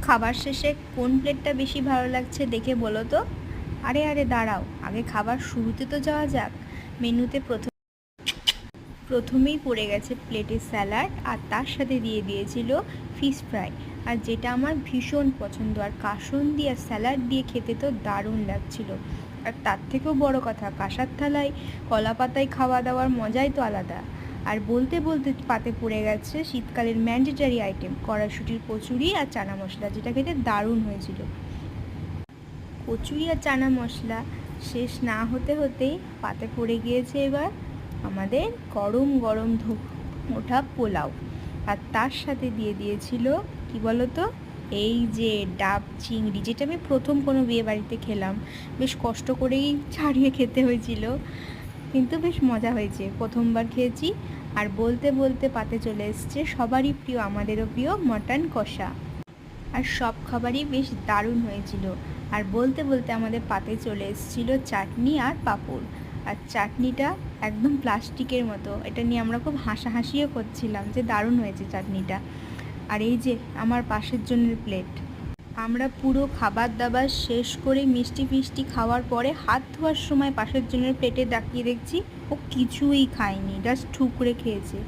খাবার শেষে কোন প্লেটটা বেশি ভালো লাগছে দেখে বলো তো। আরে আরে দাঁড়াও, আগে খাবার শুরুতে তো যাওয়া যাক। মেনুতে প্রথমেই পড়ে গেছে প্লেটে স্যালাড, আর তার সাথে দিয়ে দিয়েছিল ফিশ ফ্রাই, আর যেটা আমার ভীষণ পছন্দ। আর কাসুন্দি আর স্যালাড দিয়ে খেতে তো দারুণ লাগছিল। আর তার থেকেও বড় কথা, কাঁসার থালায় কলা পাতায় খাওয়া দাওয়ার মজাই তো আলাদা। আর বলতে বলতে পাতে পড়ে গেছে শীতকালের ম্যান্ডেটারি আইটেম কড়াইশুঁটির কচুরি আর চানা মশলা, যেটা খেতে দারুণ হয়েছিল। কচুরি আর চানা মশলা শেষ না হতে হতেই পাতে পড়ে গিয়েছে এবার আমাদের গরম গরম ওঠা পোলাও, আর তার সাথে দিয়ে দিয়েছিল কি বলতো, এই যে ডাব চিংড়ি, যেটা আমি প্রথম কোনো বিয়ে বাড়িতে খেলাম। বেশ কষ্ট করেই ছাড়িয়ে খেতে হয়েছিল, কিন্তু বেশ মজা হয়েছে, প্রথমবার খেয়েছি। আর বলতে বলতে পাতে চলে এসছে সবারই প্রিয়, আমাদেরও প্রিয় মটন কষা। আর সব খাবারই বেশ দারুণ হয়েছিল। আর বলতে বলতে আমাদের পাতে চলে এসেছিলো চাটনি আর পাঁপড়। আর চাটনিটা একদম প্লাস্টিকের মতো, এটা নিয়ে আমরা খুব হাসাহাসিও করছিলাম যে দারুণ হয়েছে চাটনিটা। আর এই যে আমার পাশের জনের প্লেট, আমরা পুরো খাবার দাবার শেষ করে মিষ্টি ফিষ্টি খাওয়ার পরে হাত ধোয়ার সময় পাশের জনের প্লেটে তাকিয়ে দেখছি ও কিছুই খায়নি, জাস্ট ঠুকরে খেয়েছে।